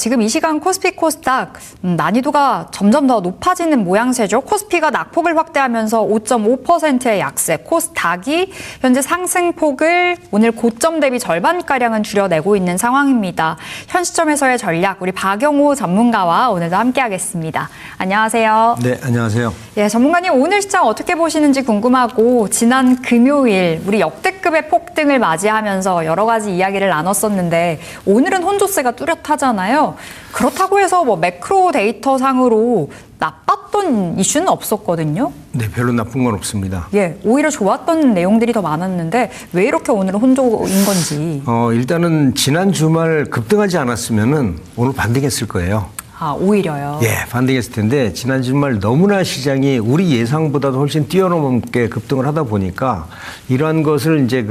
지금 이 시간 코스피 코스닥 난이도가 점점 더 높아지는 모양새죠. 코스피가 낙폭을 확대하면서 5.5%의 약세, 코스닥이 현재 상승폭을 오늘 고점 대비 절반가량은 줄여내고 있는 상황입니다. 현 시점에서의 전략, 우리 박영호 전문가와 오늘도 함께하겠습니다. 안녕하세요. 네, 안녕하세요. 예, 전문가님 오늘 시장 어떻게 보시는지 궁금하고 지난 금요일 우리 역대급의 폭등을 맞이하면서 여러 가지 이야기를 나눴었는데 오늘은 혼조세가 뚜렷하잖아요. 그렇다고 해서 뭐 매크로 데이터 상으로 나빴던 이슈는 없었거든요. 네, 별로 나쁜 건 없습니다. 예, 오히려 좋았던 내용들이 더 많았는데 왜 이렇게 오늘은 혼조인 건지. 일단은 지난 주말 급등하지 않았으면은 오늘 반등했을 거예요. 아, 오히려요. 예, 반등했을 텐데 지난 주말 너무나 시장이 우리 예상보다도 훨씬 뛰어넘게 급등을 하다 보니까 이러한 것을 이제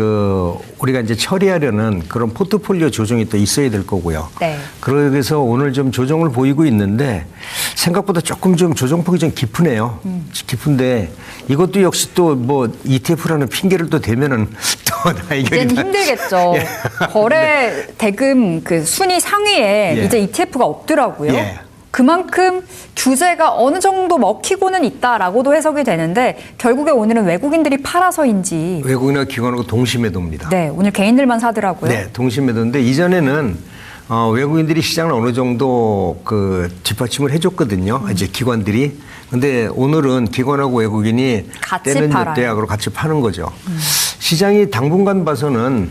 우리가 이제 처리하려는 그런 포트폴리오 조정이 또 있어야 될 거고요. 네. 그래서 오늘 좀 조정을 보이고 있는데 생각보다 조금 좀 조정폭이 좀 깊으네요. 깊은데 이것도 역시 또 뭐 ETF라는 핑계를 또 대면은 또 이제는 힘들겠죠. 예. 거래 대금 그 순위 상위에 예. 이제 ETF가 없더라고요. 예. 그만큼 규제가 어느 정도 먹히고는 있다라고도 해석이 되는데 결국에 오늘은 외국인들이 팔아서인지. 외국인과 기관하고 동시매도입니다. 네, 오늘 개인들만 사더라고요. 네, 동시매도인데 이전에는 외국인들이 시장을 어느 정도 뒷받침을 해줬거든요. 이제 기관들이. 근데 오늘은 기관하고 외국인이 같이 때는 팔아요. 대학으로 같이 파는 거죠. 시장이 당분간 봐서는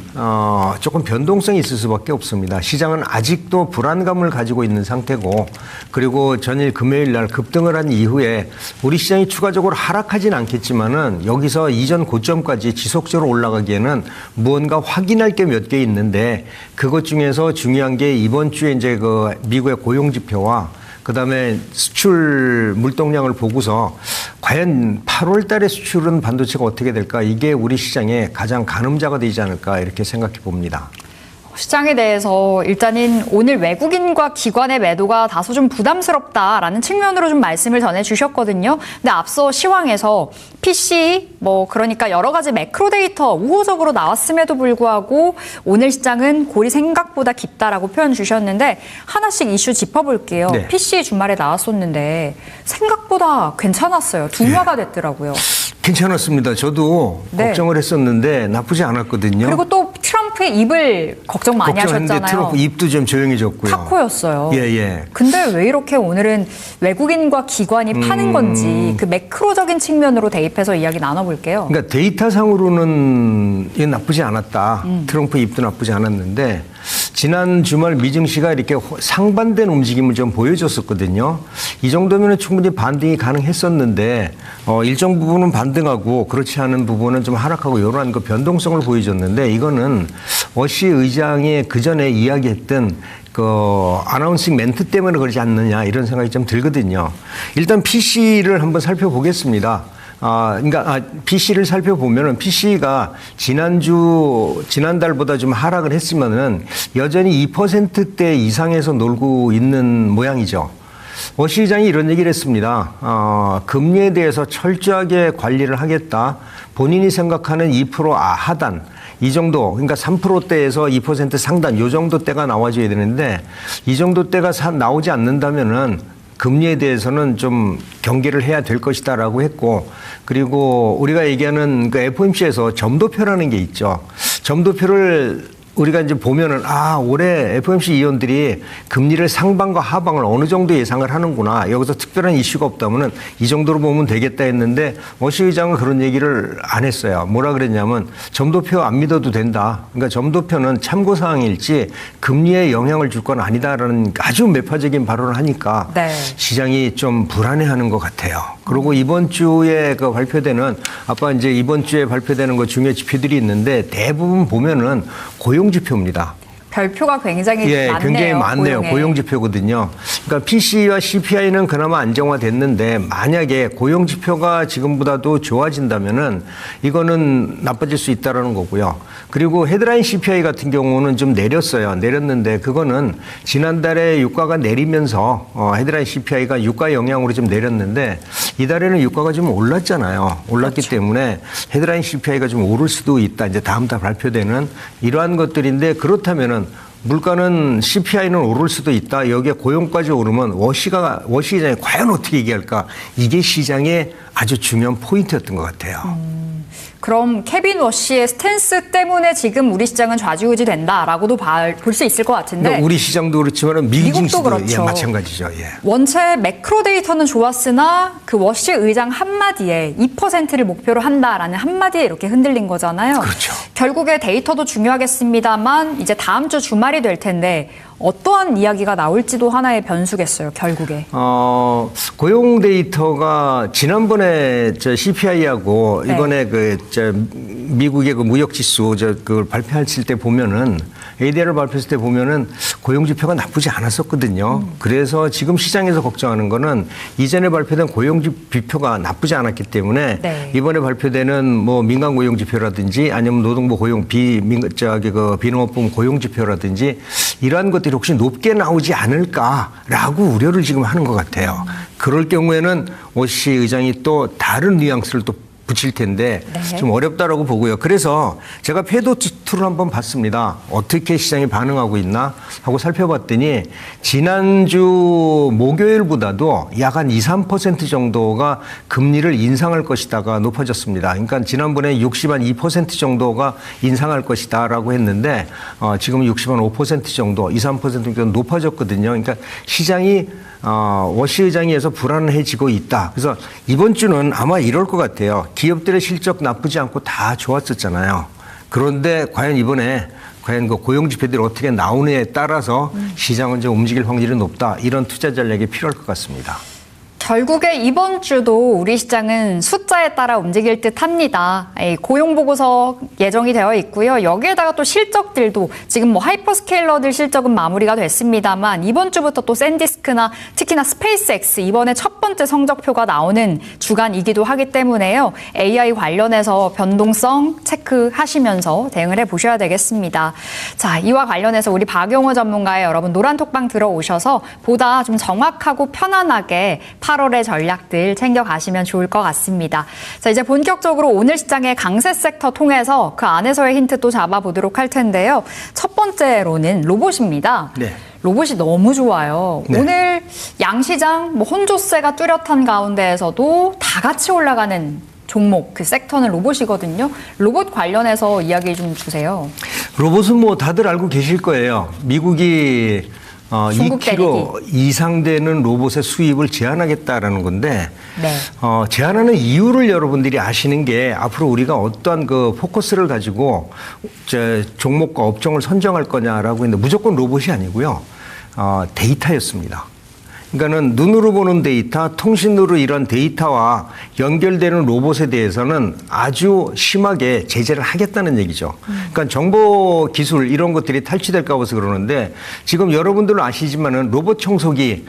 조금 변동성이 있을 수밖에 없습니다. 시장은 아직도 불안감을 가지고 있는 상태고 그리고 전일 금요일 날 급등을 한 이후에 우리 시장이 추가적으로 하락하진 않겠지만은 여기서 이전 고점까지 지속적으로 올라가기에는 무언가 확인할 게 몇 개 있는데 그것 중에서 중요한 게 이번 주에 이제 미국의 고용 지표와 그다음에 수출 물동량을 보고서 과연 8월 달에 수출은 반도체가 어떻게 될까? 이게 우리 시장의 가장 가늠자가 되지 않을까 이렇게 생각해 봅니다. 시장에 대해서 일단은 오늘 외국인과 기관의 매도가 다소 좀 부담스럽다라는 측면으로 좀 말씀을 전해주셨거든요. 근데 앞서 시황에서 PC 그러니까 여러 가지 매크로 데이터 우호적으로 나왔음에도 불구하고 오늘 시장은 골이 생각보다 깊다라고 표현 주셨는데 하나씩 이슈 짚어볼게요. 네. PC 주말에 나왔었는데 생각보다 괜찮았어요. 둔화가 됐더라고요. 괜찮았습니다. 저도 네. 걱정을 했었는데 나쁘지 않았거든요. 그리고 또 트럼프의 입을 걱정 많이 걱정했는데 하셨잖아요. 트럼프 입도 좀 조용해졌고요. 타코였어요. 예. 근데 왜 이렇게 오늘은 외국인과 기관이 파는 건지 그 매크로적인 측면으로 대입해서 이야기 나눠볼게요. 그러니까 데이터상으로는 이게 나쁘지 않았다. 트럼프 입도 나쁘지 않았는데 지난 주말 미증시가 이렇게 상반된 움직임을 좀 보여줬었거든요. 이 정도면 충분히 반등이 가능했었는데 일정 부분은 반등하고 그렇지 않은 부분은 좀 하락하고 이러한 변동성을 보여줬는데 이거는 워시 의장이 그전에 이야기했던 아나운싱 멘트 때문에 그러지 않느냐 이런 생각이 좀 들거든요. 일단 PC를 한번 살펴보겠습니다. PC를 살펴보면은 PC가 지난달보다 좀 하락을 했지만은 여전히 2%대 이상에서 놀고 있는 모양이죠. 워 시장이 이런 얘기를 했습니다. 금리에 대해서 철저하게 관리를 하겠다. 본인이 생각하는 2% 하단. 이 정도, 그러니까 3%대에서 2% 상단, 요 정도 대가 나와줘야 되는데, 이 정도 대가 나오지 않는다면은 금리에 대해서는 좀 경계를 해야 될 것이다라고 했고, 그리고 우리가 얘기하는 FOMC에서 점도표라는 게 있죠. 점도표를 우리가 이제 보면은 올해 FOMC 위원들이 금리를 상방과 하방을 어느 정도 예상을 하는구나. 여기서 특별한 이슈가 없다면은 이 정도로 보면 되겠다 했는데 워시 의장은 그런 얘기를 안 했어요. 뭐라 그랬냐면 점도표 안 믿어도 된다. 그러니까 점도표는 참고 사항일지 금리에 영향을 줄 건 아니다라는 아주 매파적인 발언을 하니까 네. 지장이 좀 불안해하는 것 같아요. 그리고 이번 주에 발표되는 이제 이번 주에 발표되는 중요 지표들이 있는데 대부분 보면은 고용 지표입니다. 별표가 굉장히 많네요. 굉장히 많네요. 고용 지표거든요. 그러니까 PC와 CPI는 그나마 안정화됐는데 만약에 고용 지표가 지금보다도 좋아진다면은 이거는 나빠질 수 있다라는 거고요. 그리고 헤드라인 CPI 같은 경우는 좀 내렸어요. 내렸는데 그거는 지난달에 유가가 내리면서 헤드라인 CPI가 유가 영향으로 좀 내렸는데 이달에는 유가가 좀 올랐잖아요. 올랐기 그렇죠. 때문에 헤드라인 CPI가 좀 오를 수도 있다. 이제 다음 달 발표되는 이러한 것들인데 그렇다면은 물가는 CPI는 오를 수도 있다. 여기에 고용까지 오르면 워시 시장이 과연 어떻게 얘기할까? 이게 시장의 아주 중요한 포인트였던 것 같아요. 그럼 케빈 워시의 스탠스 때문에 지금 우리 시장은 좌지우지 된다라고도 볼 수 있을 것 같은데 그러니까 우리 시장도 그렇지만 미국 미국도 증시도 그렇죠. 예, 마찬가지죠. 예. 원체 매크로 데이터는 좋았으나 그 워시 의장 한마디에 2%를 목표로 한다라는 한마디에 이렇게 흔들린 거잖아요. 그렇죠. 결국에 데이터도 중요하겠습니다만 이제 다음 주 주말이 될 텐데 어떠한 이야기가 나올지도 하나의 변수겠어요, 결국에. 고용 데이터가 지난번에 CPI하고 네. 이번에 미국의 그 무역 지수 그걸 발표했을 때 보면은 ADR을 발표했을 때 보면은 고용 지표가 나쁘지 않았었거든요. 그래서 지금 시장에서 걱정하는 거는 이전에 발표된 고용 지표가 나쁘지 않았기 때문에 네. 이번에 발표되는 뭐 민간 고용 지표라든지 아니면 노동부 고용 비농업부 고용 지표라든지 이러한 것들이 혹시 높게 나오지 않을까라고 우려를 지금 하는 것 같아요. 그럴 경우에는 오시 의장이 또 다른 뉘앙스를 또 붙일 텐데 네. 좀 어렵다라고 보고요. 그래서 제가 페도투를 한번 봤습니다. 어떻게 시장이 반응하고 있나 하고 살펴봤더니 지난주 목요일보다도 약 한 2, 3% 정도가 금리를 인상할 것이다가 높아졌습니다. 그러니까 지난번에 60한 2% 정도가 인상할 것이다라고 했는데 지금 60한 5% 정도, 2, 3% 정도 높아졌거든요. 그러니까 시장이 워시 의장에서 불안해지고 있다. 그래서 이번 주는 아마 이럴 것 같아요. 기업들의 실적 나쁘지 않고 다 좋았었잖아요. 그런데 과연 이번에 그 고용 지표들이 어떻게 나오느냐에 따라서 시장은 좀 움직일 확률이 높다. 이런 투자 전략이 필요할 것 같습니다. 결국에 이번 주도 우리 시장은 숫자에 따라 움직일 듯 합니다. 고용 보고서 예정이 되어 있고요. 여기에다가 또 실적들도 지금 뭐 하이퍼스케일러들 실적은 마무리가 됐습니다만 이번 주부터 또 샌디스크나 특히나 스페이스X 이번에 첫 번째 성적표가 나오는 주간이기도 하기 때문에요. AI 관련해서 변동성 체크하시면서 대응을 해보셔야 되겠습니다. 자, 이와 관련해서 우리 박용호 전문가의 여러분 노란톡방 들어오셔서 보다 좀 정확하고 편안하게 8월의 전략들 챙겨가시면 좋을 것 같습니다. 자, 이제 본격적으로 오늘 시장의 강세 섹터 통해서 그 안에서의 힌트 또 잡아보도록 할 텐데요. 첫 번째로는 로봇입니다. 네. 로봇이 너무 좋아요. 네. 오늘 양시장 뭐 혼조세가 뚜렷한 가운데에서도 다 같이 올라가는 종목, 그 섹터는 로봇이거든요. 로봇 관련해서 이야기 좀 주세요. 로봇은 뭐 다들 알고 계실 거예요. 미국이 중국 2kg 이상 되는 로봇의 수입을 제한하겠다라는 건데 네. 제한하는 이유를 여러분들이 아시는 게 앞으로 우리가 어떠한 그 포커스를 가지고 종목과 업종을 선정할 거냐라고 했는데 무조건 로봇이 아니고요. 데이터였습니다. 그러니까는 눈으로 보는 데이터, 통신으로 이런 데이터와 연결되는 로봇에 대해서는 아주 심하게 제재를 하겠다는 얘기죠. 그러니까 정보 기술 이런 것들이 탈취될까 봐서 그러는데 지금 여러분들은 아시지만은 로봇 청소기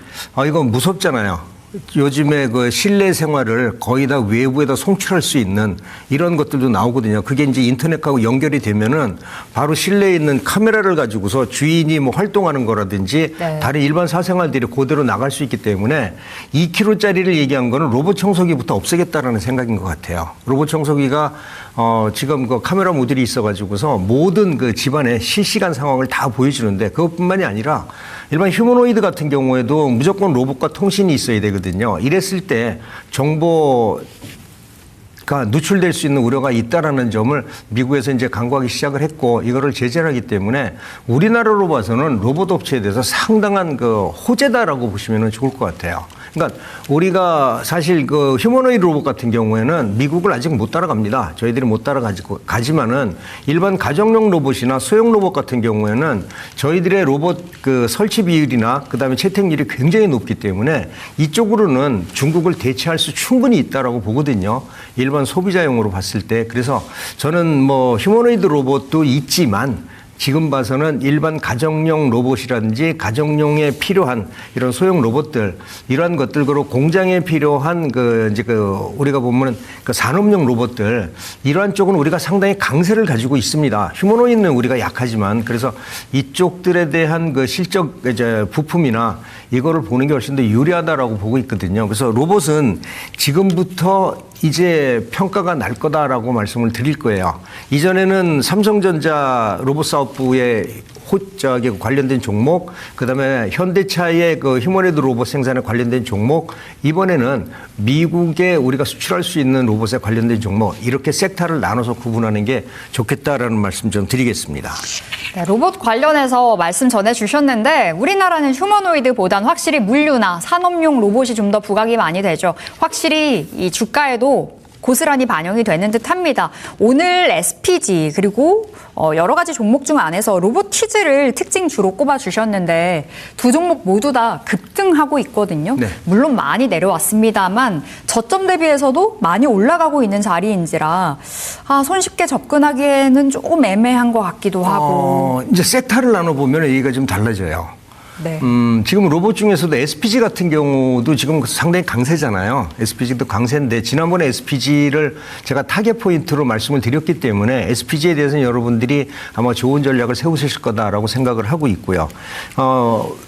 이건 무섭잖아요. 요즘에 그 실내 생활을 거의 다 외부에다 송출할 수 있는 이런 것들도 나오거든요. 그게 이제 인터넷하고 연결이 되면은 바로 실내에 있는 카메라를 가지고서 주인이 뭐 활동하는 거라든지 네. 다른 일반 사생활들이 그대로 나갈 수 있기 때문에 2kg짜리를 얘기한 거는 로봇 청소기부터 없애겠다라는 생각인 것 같아요. 로봇 청소기가 지금 그 카메라 모듈이 있어가지고서 모든 그 집안의 실시간 상황을 다 보여주는데 그것뿐만이 아니라 일반 휴머노이드 같은 경우에도 무조건 로봇과 통신이 있어야 되거든요. 이랬을 때 정보가 누출될 수 있는 우려가 있다라는 점을 미국에서 이제 강구하기 시작을 했고 이거를 제재를 하기 때문에 우리나라로 봐서는 로봇 업체에 대해서 상당한 그 호재다라고 보시면 좋을 것 같아요. 그러니까 우리가 사실 그 휴머노이드 로봇 같은 경우에는 미국을 아직 못 따라갑니다. 저희들이 못 따라가지만은 일반 가정용 로봇이나 소형 로봇 같은 경우에는 저희들의 로봇 그 설치 비율이나 그다음에 채택률이 굉장히 높기 때문에 이쪽으로는 중국을 대체할 수 충분히 있다라고 보거든요. 일반 소비자용으로 봤을 때. 그래서 저는 뭐 휴머노이드 로봇도 있지만 지금 봐서는 일반 가정용 로봇이라든지 가정용에 필요한 이런 소형 로봇들 이러한 것들 그리고 공장에 필요한 우리가 보면 그 산업용 로봇들 이러한 쪽은 우리가 상당히 강세를 가지고 있습니다. 휴머노이드는 우리가 약하지만 그래서 이쪽들에 대한 그 실적 부품이나 이거를 보는 게 훨씬 더 유리하다라고 보고 있거든요. 그래서 로봇은 지금부터 이제 평가가 날 거다라고 말씀을 드릴 거예요. 이전에는 삼성전자 로봇 사업부의 저기 관련된 종목, 그다음에 현대차의 그 휴머노이드 로봇 생산에 관련된 종목, 이번에는 미국에 우리가 수출할 수 있는 로봇에 관련된 종목, 이렇게 섹터를 나눠서 구분하는 게 좋겠다라는 말씀 좀 드리겠습니다. 네, 로봇 관련해서 말씀 전해주셨는데 우리나라는 휴머노이드보단 확실히 물류나 산업용 로봇이 좀 더 부각이 많이 되죠. 확실히 이 주가에도 고스란히 반영이 되는 듯합니다. 오늘 SPG 그리고 여러 가지 종목 중 안에서 로보티즈를 특징 주로 꼽아주셨는데 두 종목 모두 다 급등하고 있거든요. 네. 물론 많이 내려왔습니다만 저점 대비해서도 많이 올라가고 있는 자리인지라 손쉽게 접근하기에는 조금 애매한 것 같기도 하고. 이제 섹터를 나눠보면 얘기가 좀 달라져요. 네. 지금 로봇 중에서도 SPG 같은 경우도 지금 상당히 강세잖아요. SPG도 강세인데 지난번에 SPG를 제가 타겟 포인트로 말씀을 드렸기 때문에 SPG에 대해서는 여러분들이 아마 좋은 전략을 세우실 거다라고 생각을 하고 있고요.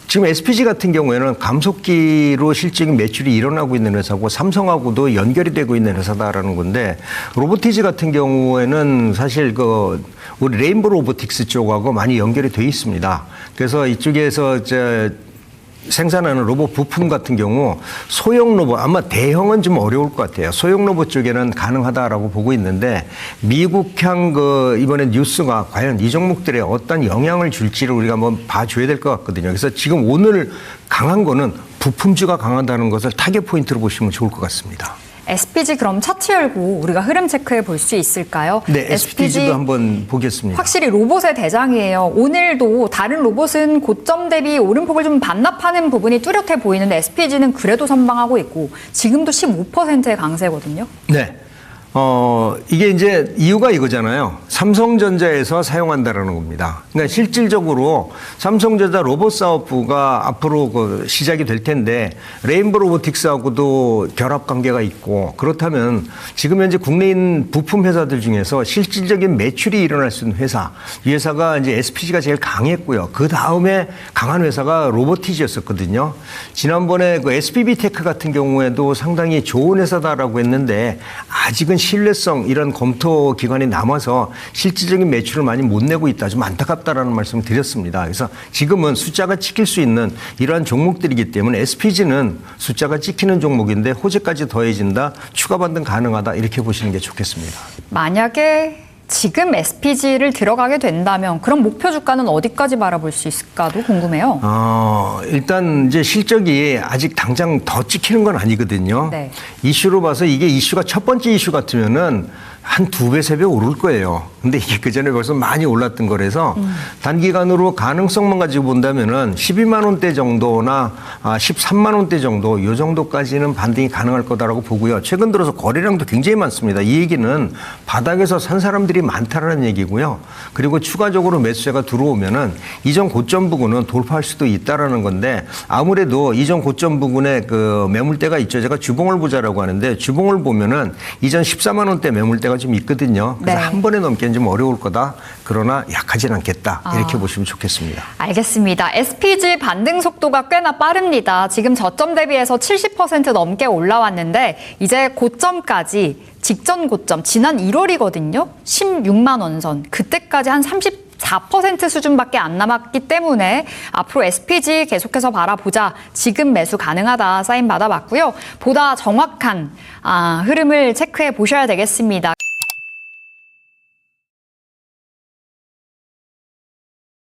지금 SPG 같은 경우에는 감속기로 실질적인 매출이 일어나고 있는 회사고 삼성하고도 연결이 되고 있는 회사다라는 건데 로보티즈 같은 경우에는 사실 우리 레인보 로보틱스 쪽하고 많이 연결이 돼 있습니다. 그래서 이쪽에서 생산하는 로봇 부품 같은 경우 소형 로봇, 아마 대형은 좀 어려울 것 같아요. 소형 로봇 쪽에는 가능하다라고 보고 있는데 미국향 이번에 뉴스가 과연 이 종목들에 어떤 영향을 줄지를 우리가 한번 봐줘야 될 것 같거든요. 그래서 지금 오늘 강한 거는 부품주가 강하다는 것을 타겟 포인트로 보시면 좋을 것 같습니다. SPG 그럼 차트 열고 우리가 흐름 체크해 볼 수 있을까요? 네, SPG도 한번 보겠습니다. 확실히 로봇의 대장이에요. 오늘도 다른 로봇은 고점 대비 오름폭을 좀 반납하는 부분이 뚜렷해 보이는데 SPG는 그래도 선방하고 있고 지금도 15%의 강세거든요. 네. 이게 이제 이유가 이거잖아요. 삼성전자에서 사용한다라는 겁니다. 그러니까 실질적으로 삼성전자 로봇 사업부가 앞으로 시작이 될 텐데 레인보 로보틱스하고도 결합 관계가 있고 그렇다면 지금 현재 국내인 부품 회사들 중에서 실질적인 매출이 일어날 수 있는 회사, 이 회사가 이제 SPG가 제일 강했고요. 그 다음에 강한 회사가 로보티즈였었거든요. 지난번에 SPB 테크 같은 경우에도 상당히 좋은 회사다라고 했는데 아직은 신뢰성 이런 검토 기관이 남아서 실질적인 매출을 많이 못 내고 있다. 좀 안타깝다라는 말씀을 드렸습니다. 그래서 지금은 숫자가 찍힐 수 있는 이러한 종목들이기 때문에 SPG는 숫자가 찍히는 종목인데 호재까지 더해진다. 추가 반등 가능하다. 이렇게 보시는 게 좋겠습니다. 만약에 지금 SPG를 들어가게 된다면 그럼 목표 주가는 어디까지 바라볼 수 있을까도 궁금해요. 일단 이제 실적이 아직 당장 더 찍히는 건 아니거든요. 네. 이슈로 봐서 이게 이슈가 첫 번째 이슈 같으면은 한 2배, 3배 오를 거예요. 근데 이게 그 전에 벌써 많이 올랐던 거라서 단기간으로 가능성만 가지고 본다면은 12만 원대 정도나 13만 원대 정도 이 정도까지는 반등이 가능할 거다라고 보고요. 최근 들어서 거래량도 굉장히 많습니다. 이 얘기는 바닥에서 산 사람들이 많다라는 얘기고요. 그리고 추가적으로 매수세가 들어오면은 이전 고점 부근은 돌파할 수도 있다라는 건데 아무래도 이전 고점 부근에 매물대가 있죠. 제가 주봉을 보자라고 하는데 주봉을 보면은 이전 14만 원대 매물대가 좀 있거든요. 그래서 네. 한 번에 넘기는 좀 어려울 거다. 그러나 약하진 않겠다. 이렇게 보시면 좋겠습니다. 알겠습니다. SPG 반등 속도가 꽤나 빠릅니다. 지금 저점 대비해서 70% 넘게 올라왔는데 이제 고점까지 직전 고점 지난 1월이거든요. 16만 원 선. 그때까지 한 34% 수준밖에 안 남았기 때문에 앞으로 SPG 계속해서 바라보자. 지금 매수 가능하다. 사인 받아봤고요. 보다 정확한 흐름을 체크해 보셔야 되겠습니다.